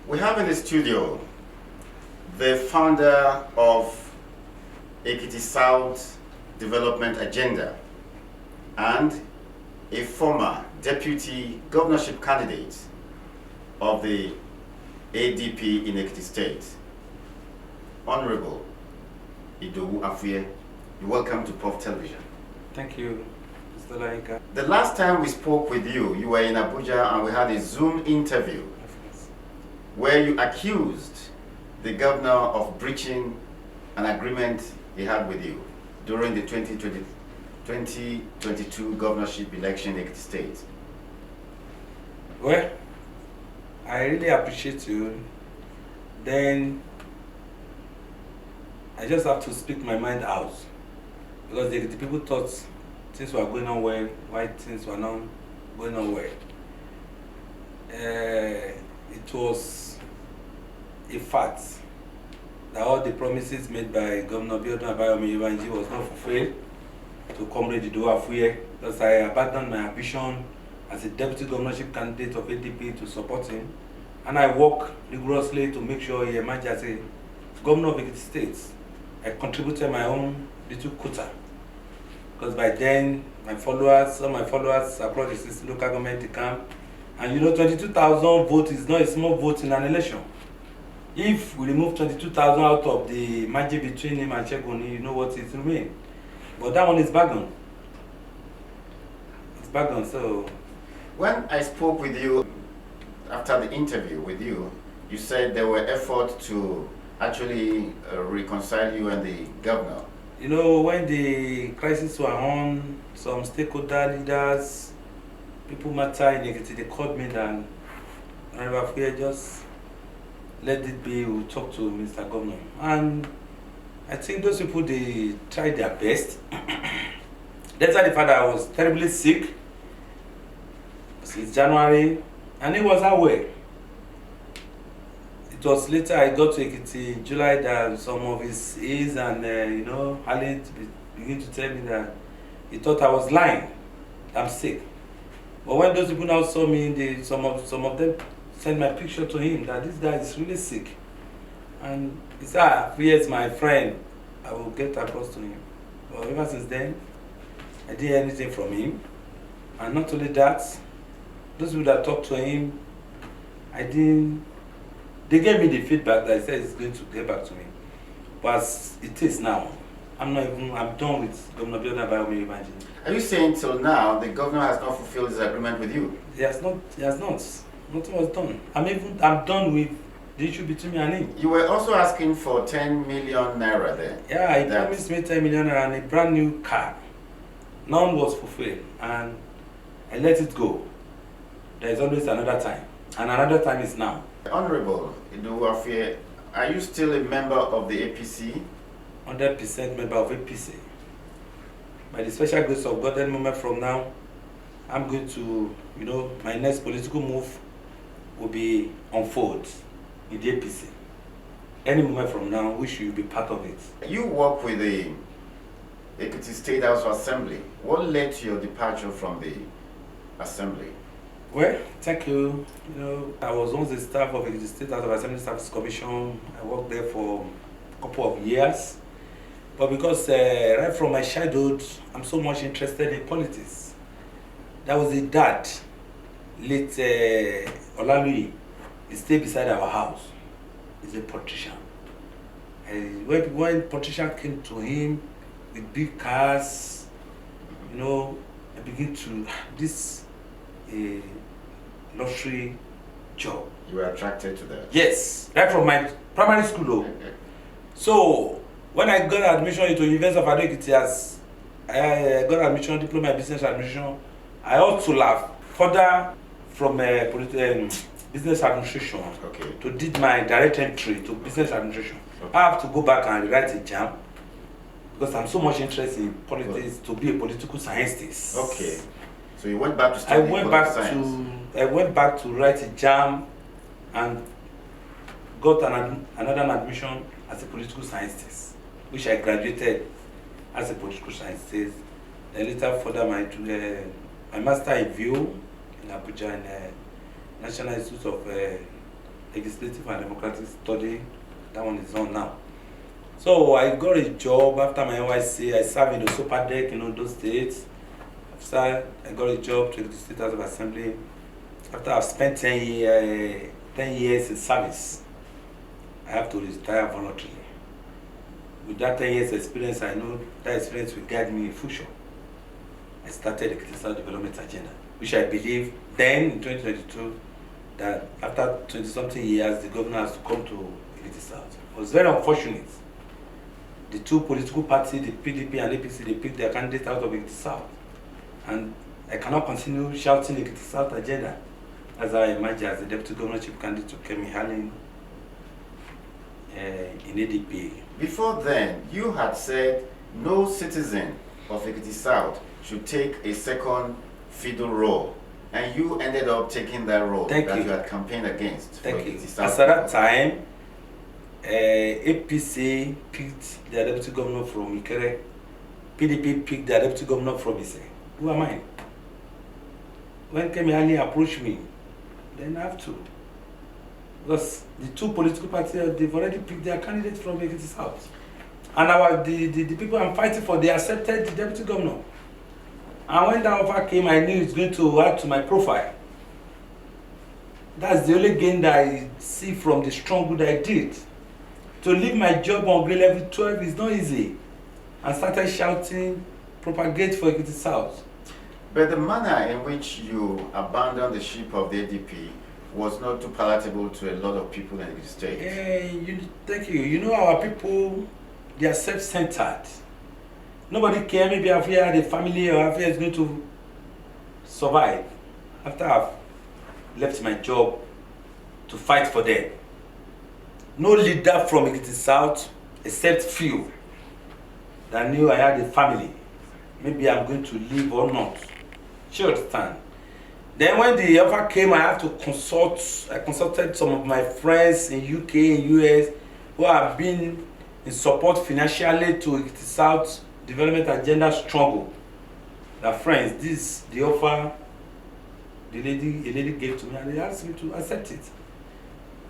We have in the studio the founder of Ekiti South Development Agenda and a former Deputy Governorship Candidate of the ADP in Ekiti State, Honorable Idowu Afuye. You're welcome to Puff Television. Thank you, Mr. Laika. The last time we spoke with you, you were in Abuja and we had a Zoom interview where you accused the governor of breaching an agreement he had with you during the 2022 governorship election in Ekiti State. Well, I really appreciate you. Then I just have to speak my mind out because the people thought things were going on well, why things were not going on well. It was a fact that all the promises made by Governor Biodun Abayomi Oyebanji was not fulfilled to Comrade Idowu Afuye, because I abandoned my ambition as a Deputy Governorship Candidate of ADP to support him, and I work rigorously to make sure he emerges as a Governor of Ekiti State. I contributed my own little quota, because by then some of my followers across the 16 local government decamped, and you know 22,000 votes is not a small vote in an election. If we remove 22,000 out of the margin between him and Chegoni, you know what it remains. But that one is bargain. It's bargain, so. When I spoke with you after the interview with you, you said there were efforts to actually reconcile you and the governor. You know, when the crisis were on, some stakeholder leaders, people matter in Ekiti, they called me and Retrospect just let it be, we'll talk to Mr. Governor. And I think those people, they tried their best. That's why the father was terribly sick since January, and he was aware. It was later I got to Ekiti in July that some of his aides and Halle began to tell me that he thought I was lying. I'm sick. But when those people now saw me, some of them sent my picture to him that this guy is really sick. And he said, here's my friend, I will get across to him. But ever since then, I didn't hear anything from him. And not only that, those people that talked to him, they gave me the feedback that he said he's going to get back to me. But as it is now, I'm done with Governor Biodun Abayomi Oyebanji. Are you saying till now the governor has not fulfilled his agreement with you? He has not. Nothing was done. I'm done with the issue between me and him. You were also asking for 10 million naira there. Yeah, he promised me 10 million naira and a brand new car. None was fulfilled, and I let it go. There is always another time, and another time is now. Honorable Idowu Afuye, are you still a member of the APC? 100% member of APC. By the special grace of God, any moment from now, I'm going to, my next political move will be unfold in the APC. Any moment from now, we should be part of it. You work with the Ekiti State House of Assembly. What led to your departure from the Assembly? Well, thank you. I was once the staff of the State House of Assembly Service Commission. I worked there for a couple of years. But because right from my childhood, I'm so much interested in politics. That was a dad, late Olaluyi. He stayed beside our house. He's a politician. When politicians came to him with big cars, I began to, this luxury job. You were attracted to that? Yes, right from my primary school though. So, when I got admission into University of Ekiti, as I got admission, diploma in business administration, I also laugh further from business administration to did my direct entry to business administration. I have to go back and write a jam because I'm so much interested in politics to be a political scientist. Okay. So you went back to study political science? I went back to write a jam and got another admission as a political scientist, which I graduated as a political scientist. Then later further my master in view in Abuja in National Institute of legislative and democratic study. That one is on now. So I got a job after my NYC. I served in the Sopadec in those states. After I got a job to the State House of Assembly. After I've spent 10 years in service, I have to retire voluntarily. With that 10 years experience, I know that experience will guide me in future. I started the Ekiti South Development Agenda, which I believe then in 2022 that after 20-something years, the governor has to come to Ekiti South. It was very unfortunate. The two political parties, the PDP and APC, they picked their candidate out of Ekiti South. And I cannot continue shouting Ekiti South Agenda as I emerge as the Deputy Governorship Candidate to Kemi Elebute-Halle in ADP. Before then, you had said no citizen of Ekiti South should take a second fiddle role, and you ended up taking that role that you had campaigned against. Thank you. As at that time, APC picked their deputy governor from Ikere, PDP picked their deputy governor from Ise. Who am I? When Kemi Elebute-Halle approached me, then I have to. Because the two political parties, they've already picked their candidate from Ekiti South. And the people I'm fighting for, they accepted the deputy governor. And when that offer came, I knew it's going to add to my profile. That's the only gain that I see from the struggle that I did. To leave my job on grade level 12 is not easy. I started shouting, propagate for Ekiti South. But the manner in which you abandoned the ship of the ADP was not too palatable to a lot of people in the state. Thank you. You know, our people, they are self-centered. Nobody cares. Maybe Afuye had a family or Afuye is going to survive. After I've left my job to fight for them. No leader from Ekiti South, except few, that knew I had a family. Maybe I'm going to live or not. You understand? Then when the offer came, I have to consult. I consulted some of my friends in UK and US who have been in support financially to Ekiti South Development Agenda struggle. Their friends, this the offer a lady gave to me, and they asked me to accept it.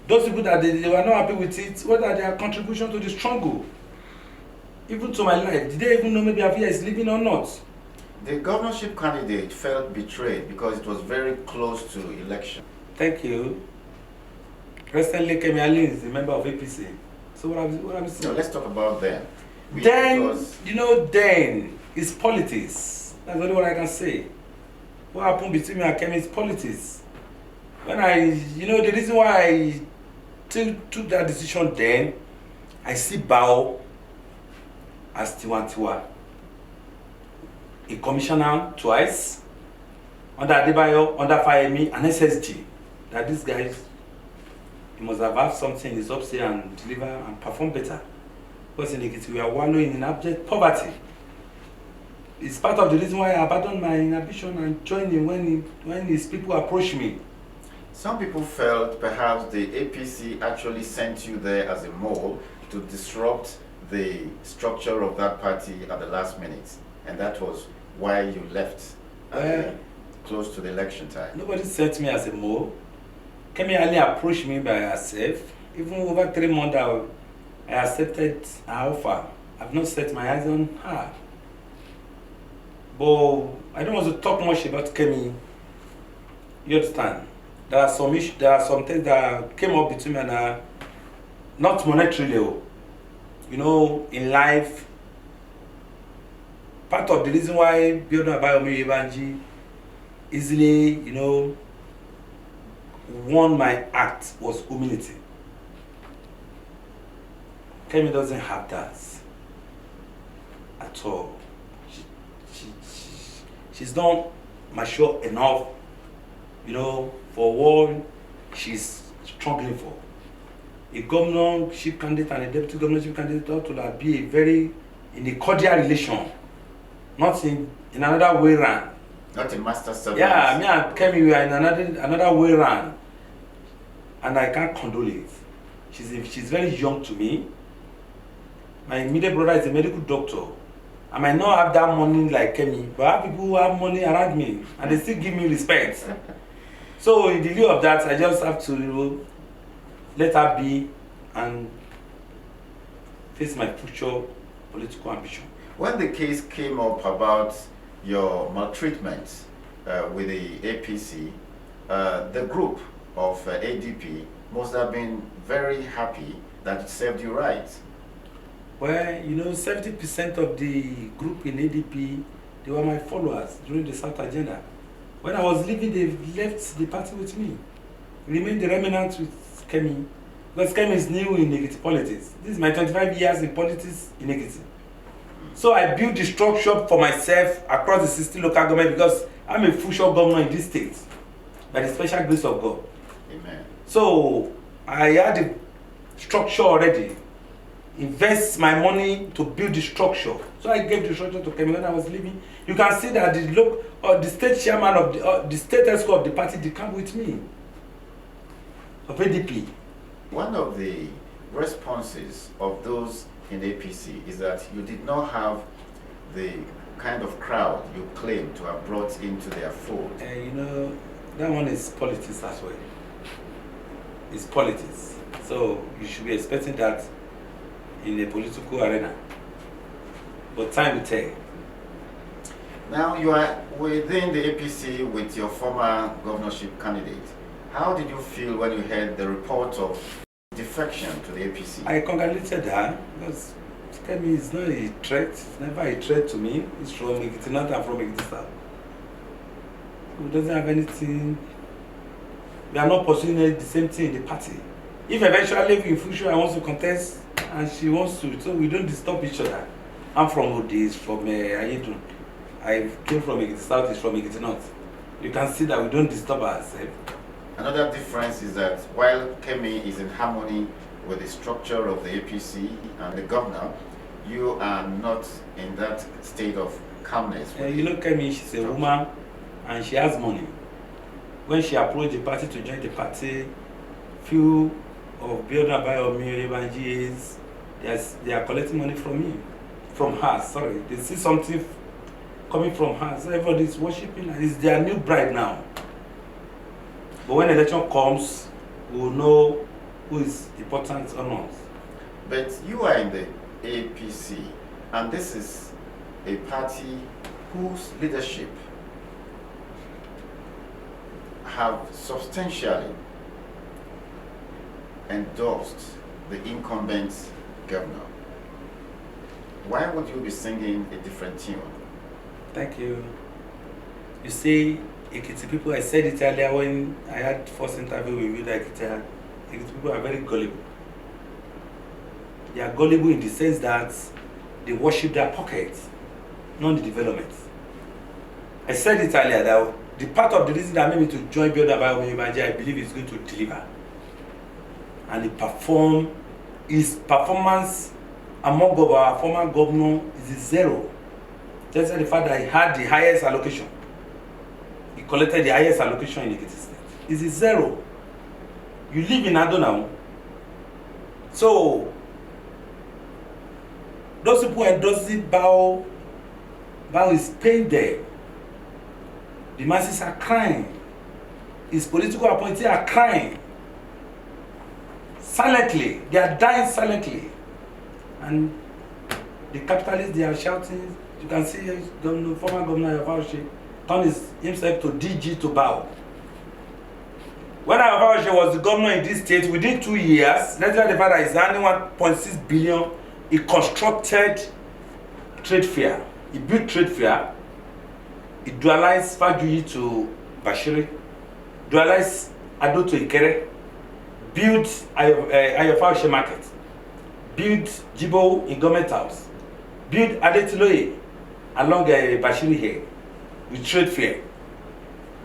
Those people that they were not happy with it, what are their contribution to the struggle? Even to my life, did they even know maybe Afuye is living or not? The governorship candidate felt betrayed because it was very close to election. Thank you. Recently, Kemi Elebute-Halle is a member of APC. So what have you saying? No, let's talk about them. Then, then it's politics. That's only what I can say. What happened between me and Kemi is politics. When the reason why I took that decision then, I see Bao as Tiwantiwa. A commissioner twice, under Adebayo, under Fayemi, and SSG. That these guys, he must have had something in his upstairs and deliver and perform better. Because in Ekiti, we are wallowing in abject poverty. It's part of the reason why I abandoned my ambition and joined him when his people approached me. Some people felt perhaps the APC actually sent you there as a mole to disrupt the structure of that party at the last minute. And that was why you left close to the election time. Nobody sent me as a mole. Kemi Elebute-Halle approached me by herself. Even over 3 months, I accepted her offer. I've not set my eyes on her. But I don't want to talk much about Kemi. You understand? There are some issues, there are some things that came up between me and her, not monetarily. In life, part of the reason why Biodun Abayomi Oyebanji easily, won my act was humility. Kemi doesn't have that at all. She's not mature enough, for what she's struggling for. A governorship candidate and a deputy governorship candidate ought to be in a cordial relation, not in another way round. Not a master servant. Yeah, me and Kemi, we are in another way round, and I can't condole it. She's very young to me. My immediate brother is a medical doctor. I might not have that money like Kemi, but I have people who have money around me, and they still give me respect. So in the lieu of that, I just have to let her be and face my future political ambition. When the case came up about your maltreatment with the APC, the group of ADP must have been very happy that it served you right. Well, you know, 70% of the group in ADP, they were my followers during the South Agenda. When I was leaving, they left the party with me. Remained the remnant with Kemi, because Kemi is new in Ekiti politics. This is my 25 years in politics in Ekiti. So I built the structure for myself across the 60 local government because I'm a future governor in this state by the special grace of God. Amen. So I had the structure already. Invest my money to build the structure. So I gave the structure to Kemi when I was leaving. You can see that the state chairman of the state ESCO of the party decamped with me, of ADP. One of the responses of those in the APC is that you did not have the kind of crowd you claim to have brought into their fold. You know, that one is politics as well. It's politics. So you should be expecting that in a political arena. But time will tell. Now you are within the APC with your former governorship candidate. How did you feel when you heard the report of defection to the APC? I congratulated her because Kemi is not a threat. It's never a threat to me. It's from Ekiti North and from Ekiti South. He doesn't have anything. We are not pursuing the same thing in the party. If eventually in future I want to contest and she wants to, so we don't disturb each other. I'm from Odi, from Ayedun. I came from Ekiti South, is from Ekiti North. You can see that we don't disturb ourselves. Another difference is that while Kemi is in harmony with the structure of the APC and the governor, you are not in that state of calmness. You know, Kemi, she's a woman and she has money. When she approached the party to join the party, few of Biodun Abayomi Oyebanji, they are collecting money from me, from her. Sorry, they see something coming from her, so everybody is worshiping her. It's their new bride now. But when election comes, we will know who is important or not. But you are in the APC, and this is a party whose leadership have substantially endorsed the incumbent governor. Why would you be singing a different tune? Thank you. You see, Ekiti people, I said it earlier when I had first interview with you, Ekiti people are very gullible. They are gullible in the sense that they worship their pockets, not the development. I said it earlier that the part of the reason that made me to join Biodun Abayomi Oyebanji, I believe is going to deliver. And his performance among our former governor is a zero. Just the fact that he had the highest allocation. He collected the highest allocation in Ekiti State. It's a zero. You live in Ado now. So, those people endorsing Bao is paying them. The masses are crying. His political appointees are crying. Silently. They are dying silently. And the capitalists, they are shouting. You can see former Governor Afuye turned himself to DG to Bao. When Afuye was the governor in this state, within 2 years, let's say the fact that he's earning 1.6 billion, he constructed trade fair. He built trade fair. He dualized Fajuyi to Bashiri, dualized Ado to Ikere, built Ayofaoshe Market, built Jibo in Government House, built Adetiloye along Bashiri here with trade fair,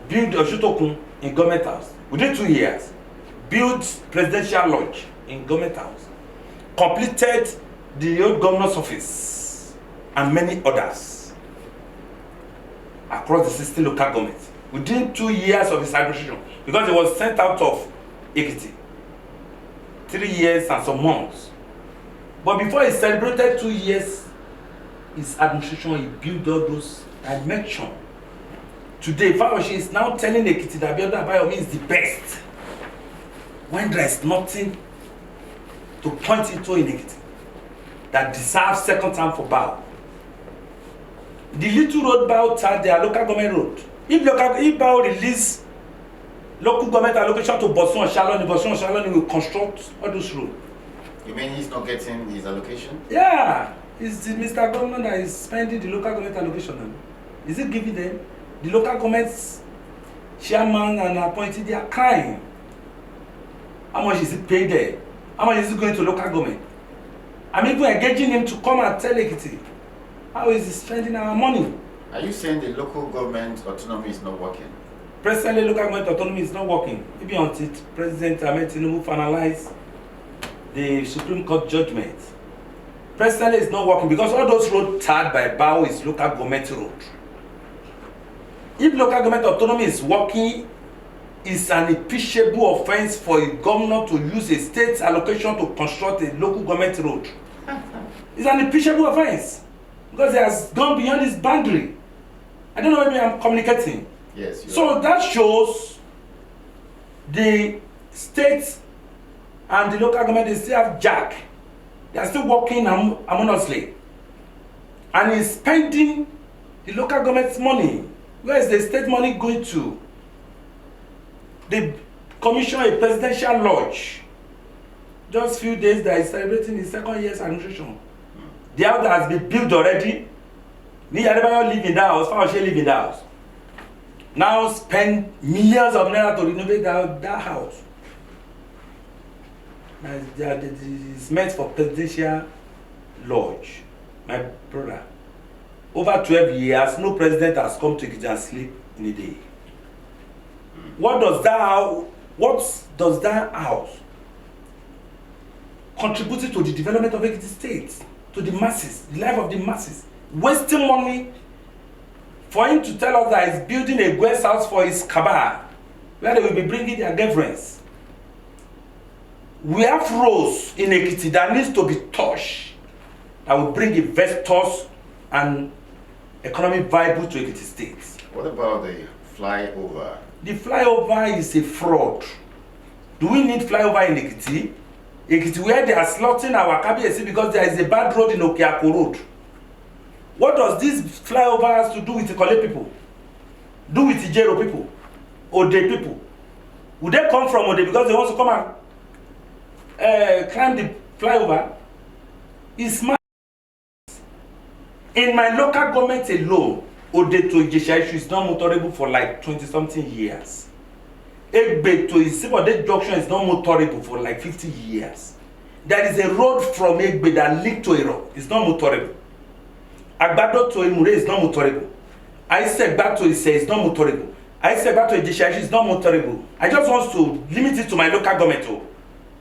built Oshutokun in Government House within 2 years, built Presidential Lodge in Government House, completed the old governor's office, and many others across the 60 local governments within 2 years of his administration, because he was sent out of Ekiti 3 years and some months. But before he celebrated 2 years, his administration, he built all those I mentioned. Today, Fayoshi is now telling Ekiti that Biodun Abayomi is the best. when there is nothing to point into in Ekiti that deserves second term for Bao. The little road Bao had their local government road. If Bao release local government allocation to Bosun Shaloni will construct all those roads. You mean he's not getting his allocation? Yeah, it's the Mr. Governor that is spending the local government allocation now. Is it giving them? The local government's chairman and appointee, they are crying. How much is it paid there? How much is it going to local government? I'm even engaging him to come and tell Ekiti how is he spending our money. Are you saying the local government autonomy is not working? Presently, local government autonomy is not working. Even until President Ahmed Tinubu finalize the Supreme Court judgment. Presently, it's not working because all those roads tarred by Bao is local government road. If local government autonomy is working, it's an impeachable offense for a governor to use a state allocation to construct a local government road. It's an impeachable offense because it has gone beyond its boundary. I don't know, maybe I'm communicating. Yes. So that shows the state and the local government, they still have jack. They are still working harmoniously. And he's spending the local government's money. Where is the state money going to? They commissioned a presidential lodge. Just few days that is celebrating his second year's administration. The house that has been built already. Me Adebayo live in that house, Fawashe live in that house. Now spend millions of naira to renovate that house. It's meant for presidential lodge. My brother. Over 12 years, no president has come to Ekiti and sleep in a day. What does that house contribute to the development of Ekiti State, to the masses, the life of the masses? Wasting money for him to tell us that he's building a guest house for his cabal, where they will be bringing their girlfriends. We have roads in Ekiti that needs to be touched, that will bring investors and economic viable to Ekiti State. What about the flyover? The flyover is a fraud. Do we need flyover in Ekiti? Ekiti, where they are slaughtering our KBSC because there is a bad road in Okeako Road. What does this flyover has to do with the Ikole people? Do with the Ijero people? Ode people? Would they come from Ode because they want to come and climb the flyover? It's smart. In my local government alone, Ode to Ijesha issue is not motorable for like 20-something years. Egbe to Isibode junction is not motorable for like 50 years. There is a road from Egbe that leads to Ero. It's not motorable. Agbado to Imure is not motorable. I said back to Ise is not motorable. I said back to Ijesha issue is not motorable. I just want to limit it to my local government too.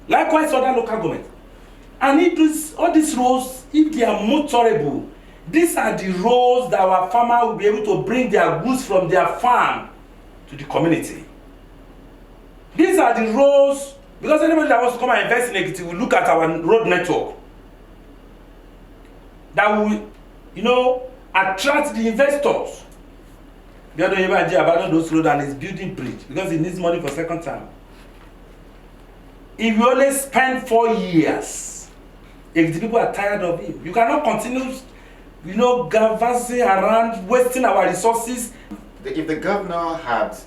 Likewise other local government. And if all these roads, if they are motorable, these are the roads that our farmer will be able to bring their goods from their farm to the community. These are the roads, because anybody that wants to come and invest in Ekiti will look at our road network. That will, attract the investors. Biodun Abayomi abandoned those roads and is building bridge because he needs money for second time. If you only spend 4 years, if the people are tired of him, you cannot continue canvassing around, wasting our resources. If the governor had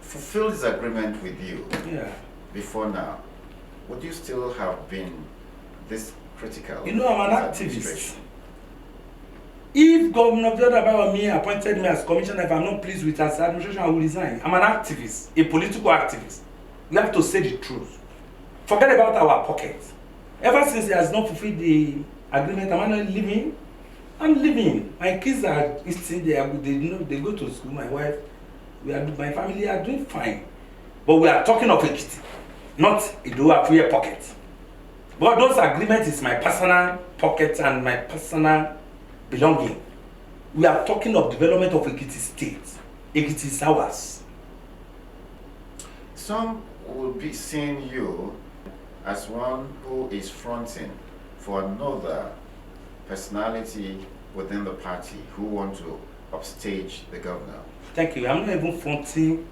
fulfilled his agreement with you before now, would you still have been this critical? I'm an activist. If Governor Biodun Abayomi appointed me as commissioner, if I'm not pleased with his administration, I will resign. I'm an activist, a political activist. We have to say the truth. Forget about our pocket. Ever since he has not fulfilled the agreement, am I not living? I'm living. My kids are eating, they go to school, my wife, my family are doing fine. But we are talking of Ekiti, not Idowu Afuye pocket. But those agreements is my personal pocket and my personal belonging. We are talking of development of Ekiti State. Ekiti is ours. Some will be seeing you as one who is fronting for another personality within the party who want to upstage the governor. Thank you. I'm not even fronting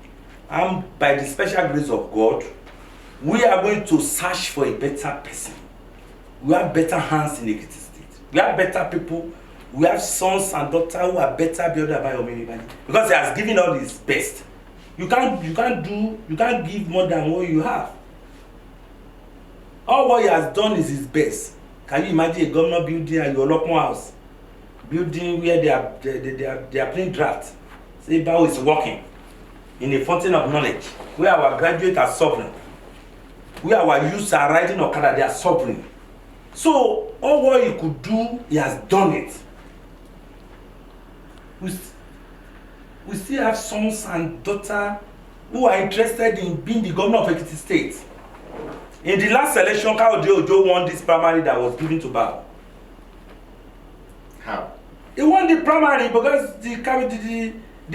And by the special grace of God, we are going to search for a better person. We have better hands in Ekiti State. We have better people. We have sons and daughters who are better Biodun Abayomi Oyebanji, because he has given all his best. You can't give more than what you have. All what he has done is his best. Can you imagine a governor building at your local house, building where they are playing draft? Say Bao is working in a fountain of knowledge, where our graduates are sovereign, where our youths are riding Okada, they are sovereign. So all what he could do, he has done it. We still have sons and daughters who are interested in being the governor of Ekiti State. In the last election, Kayode Ojo won this primary that was given to Bao. How? He won the primary because the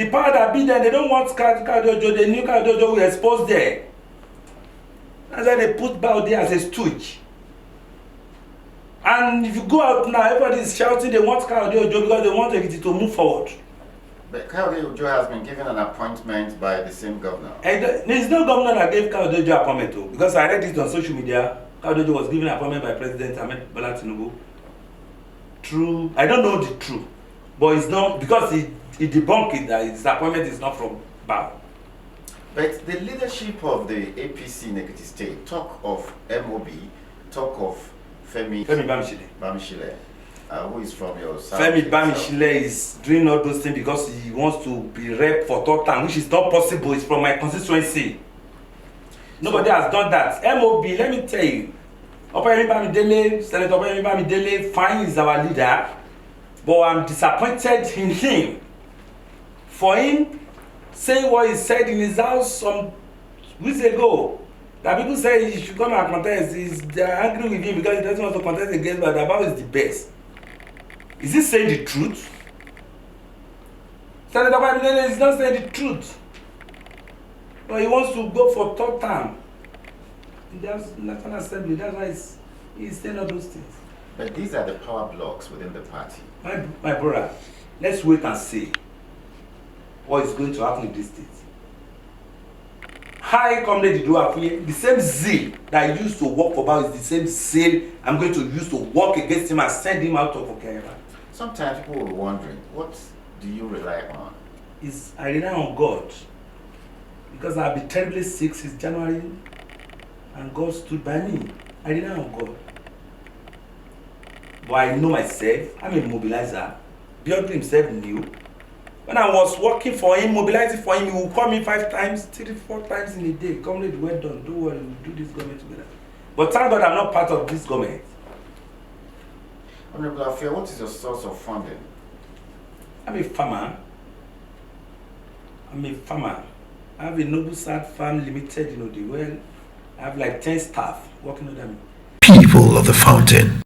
power that be there, they don't want Kayode Ojo. They knew Kayode Ojo will expose there. That's why they put Bao there as a stooge. And if you go out now, everybody is shouting they want Kayode Ojo because they want Ekiti to move forward. But Kayode Ojo has been given an appointment by the same governor. And there is no governor that gave Kayode Ojo appointment to, because I read it on social media. Kayode Ojo was given an appointment by President Ahmed Bola Tinubu. True, I don't know the truth, but it's not, because he debunked it that his appointment is not from Bao. But the leadership of the APC in Ekiti State talk of MOB, talk of Kemi Elebute-Halle, who is from your side. Kemi Elebute-Halle is doing all those things because he wants to be rep for third time, which is not possible. It's from my constituency. Nobody has done that. MOB, let me tell you, Senator Kemi Elebute-Halle, fine, is our leader, but I'm disappointed in him. For him saying what he said in his house some weeks ago, that people say he should come and contest, they are angry with him because he doesn't want to contest against, but About is the best. Is he saying the truth? Senator Kemi Elebute-Halle is not saying the truth. But he wants to go for third term. That's National Assembly, that's why he's saying all those things. But these are the power blocks within the party. My brother, let's wait and see what is going to happen in this state. Hi, Comrade Idowu Afuye, the same zeal that I used to work for Bao is the same zeal I'm going to use to work against him and send him out of Okayama. Sometimes people will be wondering, what do you rely on? I rely on God, because I've been terribly sick since January, and God stood by me. I rely on God. But I know myself, I'm a mobilizer. Biodun himself knew. When I was working for him, mobilizing for him, he would call me 5 times, 3, 4 times in a day. Comrade, well done, don't worry, we'll do this government together. But thank God I'm not part of this government. Honorable Afuye, what is your source of funding? I'm a farmer. I have a Noble Sad Farm Limited, the well. I have like 10 staff working under me. People of the fountain.